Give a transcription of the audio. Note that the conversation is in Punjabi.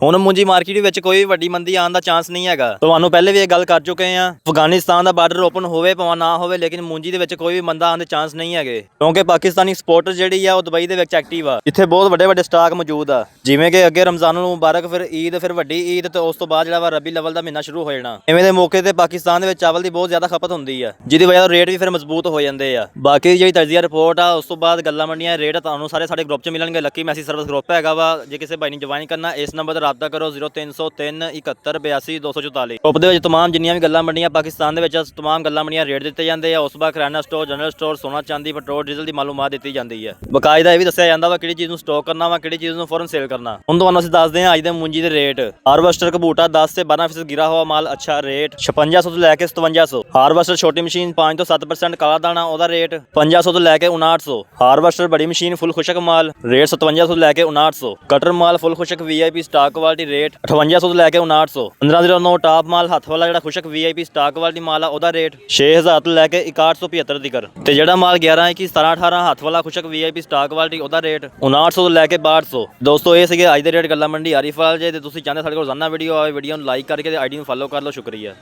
ਹੁਣ ਮੂੰਜੀ ਮਾਰਕੀਟ ਵਿੱਚ ਕੋਈ ਵੱਡੀ ਮੰਦੀ ਆਉਣ ਦਾ ਚਾਂਸ ਨਹੀਂ ਹੈਗਾ। ਤੁਹਾਨੂੰ ਪਹਿਲੇ ਵੀ ਇਹ ਗੱਲ ਕਰ ਚੁੱਕੇ ਆ, ਅਫਗਾਨਿਸਤਾਨ ਦਾ ਬਾਰਡਰ ਓਪਨ ਹੋਵੇ ਭਾਵੇਂ ਨਾ ਹੋਵੇ, ਲੇਕਿਨ ਮੂੰਜੀ ਦੇ ਵਿੱਚ ਕੋਈ ਵੀ ਮੰਦਾ ਆਉਣ ਦੇ ਚਾਂਸ ਨਹੀਂ ਹੈਗੇ, ਕਿਉਂਕਿ ਪਾਕਿਸਤਾਨੀ ਐਕਸਪੋਰਟਰ ਜਿਹੜੀ ਆ ਉਹ ਦੁਬਈ ਦੇ ਵਿੱਚ ਐਕਟਿਵ ਆ। ਇੱਥੇ ਬਹੁਤ ਵੱਡੇ ਵੱਡੇ ਸਟਾਕ ਮੌਜੂਦ ਆ, ਜਿਵੇਂ ਕਿ ਅੱਗੇ ਰਮਜ਼ਾਨ ਨੂੰ ਮੁਬਾਰਕ, ਫਿਰ ਈਦ, ਫਿਰ ਵੱਡੀ ਈਦ, ਤੇ ਉਸ ਤੋਂ ਬਾਅਦ ਜਿਹੜਾ ਵਾ ਰਬੀ ਲਵਲ ਦਾ ਮਹੀਨਾ ਸ਼ੁਰੂ ਹੋ ਜਾਣਾ। ਇਵੇਂ ਦੇ ਮੌਕੇ ਤੇ ਪਾਕਿਸਤਾਨ ਦੇ ਵਿੱਚ ਚਾਵਲ ਦੀ ਬਹੁਤ ਜ਼ਿਆਦਾ ਖਪਤ ਹੁੰਦੀ ਆ, ਜਿਹਦੀ ਵਜ੍ਹਾ ਤੋਂ ਰੇਟ ਵੀ ਫਿਰ ਮਜ਼ਬੂਤ ਹੋ ਜਾਂਦੇ ਆ। ਬਾਕੀ ਜਿਹੜੀ ਤਜਜ਼ੀਆ ਰਿਪੋਰਟ ਆ, ਉਸ ਤੋਂ ਬਾਅਦ ਗੱਲਾਂ ਮੰਡੀਆਂ ਰੇਟ ਤੁਹਾਨੂੰ ਸਾਰੇ ਸਾਡੇ ਗਰੁੱਪ 'ਚ ਮਿਲਣਗੇ। ਲੱਕੀ ਮੈਸੇਜ ਸਰਵਿਸ ਗਰੁੱਪ ਹੈਗਾ ਵਾ, ਜੇ ਕਿਸੇ ਭਾਈ ਨੇ ਜੁਆਇਨ ਕਰਨਾ ਇਸ ਨੰਬਰ 'ਤੇ ਰਾਬਤਾ ਕਰੋ 0303 71 82 244। ਗਰੁੱਪ ਦੇ ਵਿੱਚ ਤਮਾਮ ਜਿੰਨੀਆਂ ਵੀ ਗੱਲਾਂ ਮੰਡੀਆਂ ਪਾਕਿਸਤਾਨ ਦੇ ਵਿੱਚ ਤਮਾਮ ਗੱਲਾਂ ਮੰਡੀਆਂ ਰੇਟ ਦਿੱਤੇ ਜਾਂਦੇ ਆ। ਉਸ ਤੋਂ ਬਾਅਦ ਕਰਿਆਨਾ ਸਟੋਰ, ਜਨਰਲ ਸਟੋਰ, ਸੋਨਾ ਚਾਂਦੀ, ਪੈਟਰੋਲ ਡੀਜ਼ਲ ਦੀ ਮਾਲੂਮਾਤ ਦਿੱਤੀ ਜਾਂਦੀ ਹੈ। ਬਕਾਇਦਾ ਇਹ ਵੀ ਦੱਸਿਆ ਜਾਂਦਾ ਵਾ ਕਿਹੜੀ ਚੀਜ਼ ਨੂੰ ਸਟਾਕ ਕਰਨਾ ਵਾ, ਕਿਹੜੀ ਚੀਜ਼ ਨੂੰ ਫੌਰਨ ਸੇਲ ਕਰਨਾ। ਹੁਣ ਤੁਹਾਨੂੰ ਅਸੀਂ ਦੱਸਦੇ ਹਾਂ ਅੱਜ ਦੇ ਮੂੰਜੀ ਦੇ ਰੇਟ। ਹਾਰਵੈਸਟਰ ਕਬੂਟਾ 10 से 12% गिरा हुआ माल अच्छा रेट 5600 ਤੋਂ ਲੈ ਕੇ 5700। ਹਾਰਵੈਸਟਰ ਛੋਟੀ ਮਸ਼ੀਨ 5 ਤੋਂ 7% ਕਾਲਾ ਦਾਣਾ ਉਹਦਾ ਰੇਟ 5500 ਤੋਂ ਲੈ ਕੇ 5900। ਹਾਰਵੈਸਟਰ ਬੜੀ ਮਸ਼ੀਨ ਫੁੱਲ ਖੁਸ਼ਕ ਮਾਲ ਰੇਟ 5700 ਤੋਂ ਲੈ ਕੇ 5900। ਕਟਰ ਮਾਲ ਫੁੱਲ ਖੁਸ਼ਕ VIP ਸਟਾਕ ਕੁਆਲਿਟੀ ਰੇਟ 5800 ਤੋਂ ਲੈ ਕੇ 5900। 1509 ਟਾਪ ਮਾਲ ਹੱਥ ਵਾਲਾ ਜਿਹੜਾ ਖੁਸ਼ਕ VIP ਸਟਾਕ ਕੁਆਲਿਟੀ ਮਾਲ ਆ ਉਹਦਾ ਰੇਟ 6000 ਤੋਂ ਲੈ ਕੇ 6175 ਤੀਕਰ। ਤੇ ਜਿਹੜਾ ਮਾਲ 11 21 17 18 ਹੱਥ ਵਾਲਾ ਖੁਸ਼ਕ VIP ਸਟਾਕ ਕੁਆਲਿਟੀ ਉਹਦਾ ਰੇਟ 5900 ਤੋਂ ਲੈ ਕੇ 6200। ਦੋਸਤੋ ਇਹ ਸੀਗੇ ਅੱਜ ਦੇ ਰੇਟ ਗੱਲਾਂ ਮੰਡੀ ਆਰੀਫਾਲ ਜੇ। ਤੇ ਤੁਸੀਂ ਚਾਹੁੰਦੇ ਸਾਡੇ ਕੋਲ ਰੋਜ਼ਾਨਾ ਵੀਡੀਓ ਆਵੇ, ਵੀਡੀਓ ਨੂੰ ਲਾਈਕ ਕਰਕੇ ਤੇ ਆਈਡੀ ਨੂੰ ਫੋਲੋ ਕਰ ਲਓ। ਸ਼ੁਕਰੀਆ।